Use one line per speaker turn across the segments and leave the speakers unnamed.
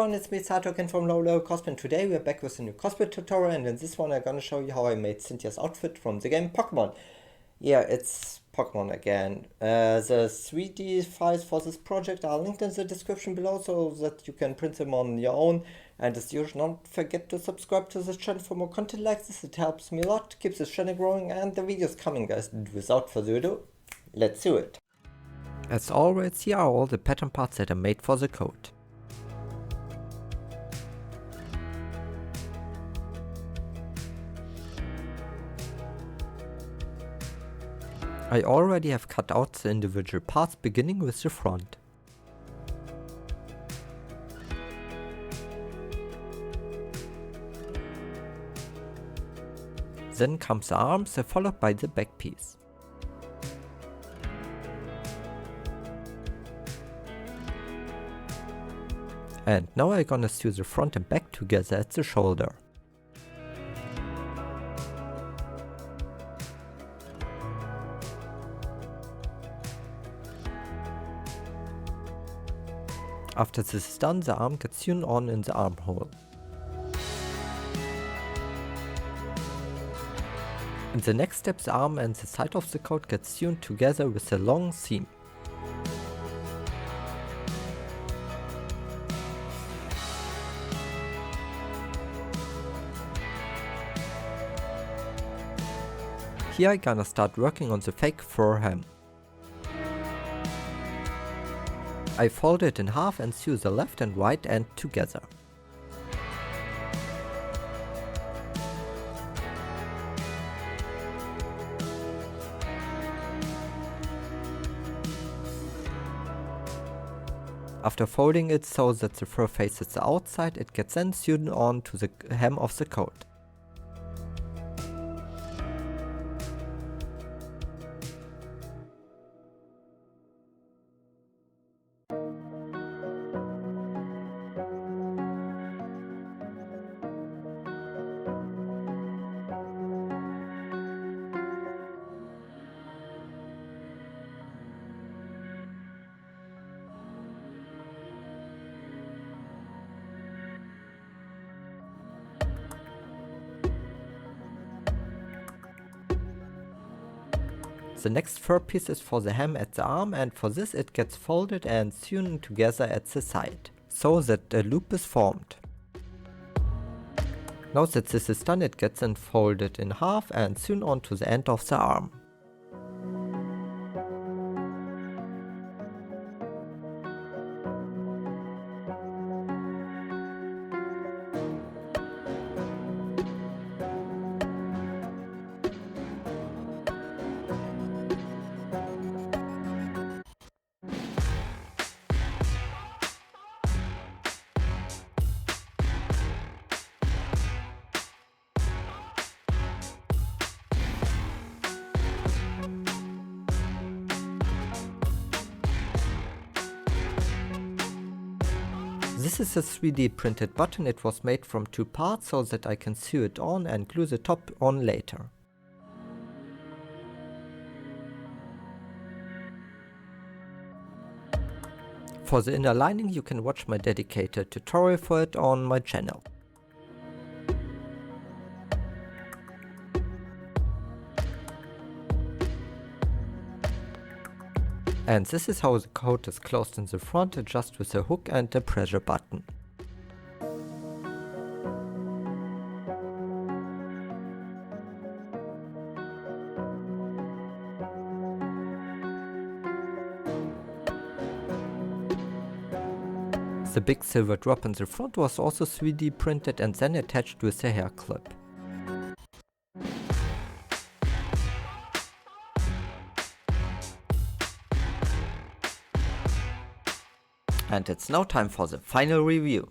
everyone, it's me Sato again from Low Cosplay, and today we are back with a new cosplay tutorial, and in this one I'm gonna show you how I made Cynthia's outfit from the game Pokemon. Yeah, it's Pokemon again. The 3D files for this project are linked in the description below so that you can print them on your own, and as usual, don't forget to subscribe to this channel for more content like this. It helps me a lot, keeps this channel growing, and the videos coming, guys. Without further ado, let's do it. As always, here are all the pattern parts that I made for the coat. I already have cut out the individual parts, beginning with the front. Then comes the arms, followed by the back piece. And now I'm gonna sew the front and back together at the shoulder. After this is done, the arm gets sewn on in the armhole. In the next step, the arm and the side of the coat get sewn together with a long seam. Here I'm gonna start working on the fake fur hem. I fold it in half and sew the left and right end together. After folding it so that the fur faces the outside, it gets then sewn on to the hem of the coat. The next fur piece is for the hem at the arm, and for this it gets folded and sewn together at the side, so that a loop is formed. Now that this is done, it gets then folded in half and sewn onto the end of the arm. This is a 3D printed button. It was made from two parts so that I can sew it on and glue the top on later. For the inner lining, you can watch my dedicated tutorial for it on my channel. And this is how the coat is closed in the front, just with a hook and a pressure button. The big silver drop in the front was also 3D printed and then attached with a hair clip. And it's now time for the final review.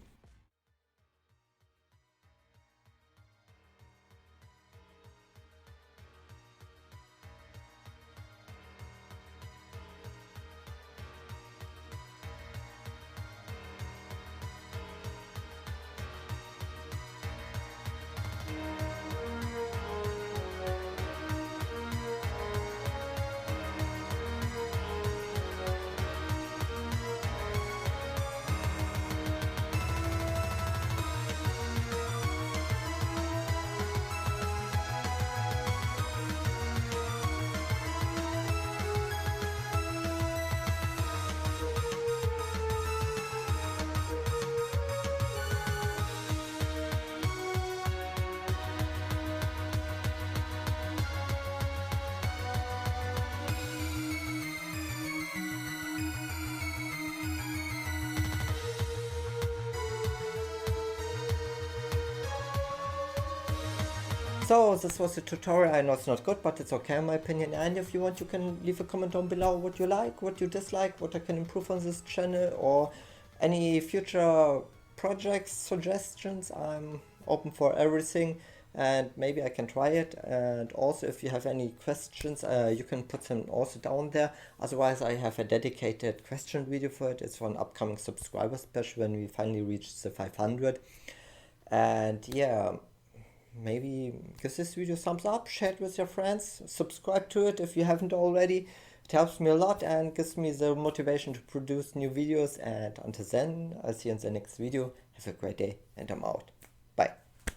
So this was the tutorial. I know it's not good, but it's okay in my opinion. And if you want, you can leave a comment down below what you like, what you dislike, what I can improve on this channel, or any future projects, suggestions. I'm open for everything, and maybe I can try it. And also, if you have any questions, you can put them also down there. Otherwise, I have a dedicated question video for it. It's for an upcoming subscriber special when we finally reach the 500. And yeah, maybe give this video a thumbs up, share it with your friends, subscribe to it if you haven't already. It helps me a lot and gives me the motivation to produce new videos. And until then, I'll see you in the next video. Have a great day, and I'm out.